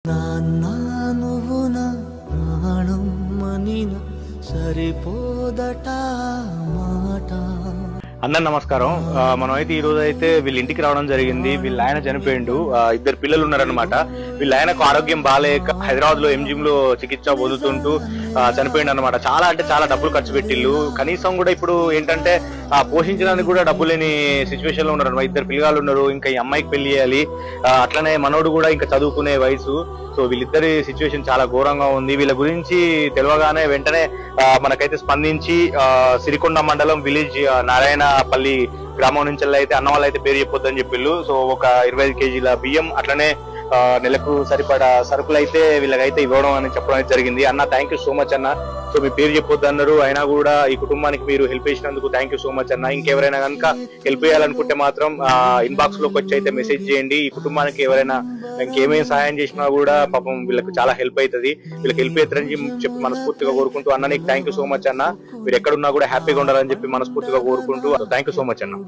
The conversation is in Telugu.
నాన్న నువ్వు నా ప్రాణం మనిన సరిపోదట మాట. అందరు నమస్కారం. మనం అయితే ఈ రోజు అయితే వీళ్ళ ఇంటికి రావడం జరిగింది. వీళ్ళ ఆయన చనిపోయిండు. ఇద్దరు పిల్లలు ఉన్నారనమాట. వీళ్ళ ఆయనకు ఆరోగ్యం బాగాలేక హైదరాబాద్ లో ఎంజిఎం లో చికిత్స పొందుతుంటూ చనిపోయిండు అనమాట. చాలా అంటే చాలా డబ్బులు ఖర్చు పెట్టిళ్ళు. కనీసం కూడా ఇప్పుడు ఏంటంటే పోషించడానికి కూడా డబ్బు లేని సిచ్యువేషన్ లో ఉన్నారు. ఇద్దరు పిల్లగాళ్ళు ఉన్నారు. ఇంకా ఈ అమ్మాయికి పెళ్లి చేయాలి. అట్లనే మనోడు కూడా ఇంకా చదువుకునే వయసు. సో వీళ్ళిద్దరి సిచ్యువేషన్ చాలా ఘోరంగా ఉంది. వీళ్ళ గురించి తెలియగానే వెంటనే మనకైతే స్పందించి సిరికొండ మండలం విలేజ్ నారాయణపల్లి గ్రామం నుంచి అయితే అన్న వాళ్ళు అయితే పేరు చెప్పొద్దని చెప్పిళ్ళు. సో ఒక 25 కేజీల బియ్యం అట్లనే నెలకు సరిపడా సరుకులు అయితే వీళ్ళకైతే ఇవ్వడం అని చెప్పడం జరిగింది. అన్న థ్యాంక్ యూ సో మచ్ అన్న. సో మీ పేరు చెప్పొద్దు అన్నారు. అయినా కూడా ఈ కుటుంబానికి మీరు హెల్ప్ చేసినందుకు థ్యాంక్ యూ సో మచ్ అన్న. ఇంకెవరైనా కనుక హెల్ప్ చేయాలనుకుంటే మాత్రం ఇన్బాక్స్ లోకి వచ్చి అయితే మెసేజ్ చేయండి. ఈ కుటుంబానికి ఎవరైనా ఇంకేమేమి సహాయం చేసినా కూడా పాపం వీళ్ళకి చాలా హెల్ప్ అవుతుంది. వీళ్ళకి హెల్ప్ అవుతారని చెప్పి మనస్ఫూర్తిగా కోరుకుంటూ అన్న నీకు థ్యాంక్ యూ సో మచ్ అన్న. మీరు ఎక్కడున్నా కూడా హ్యాపీగా ఉండాలని చెప్పి మనస్ఫూర్తిగా కోరుకుంటూ థ్యాంక్ యూ సో మచ్ అన్న.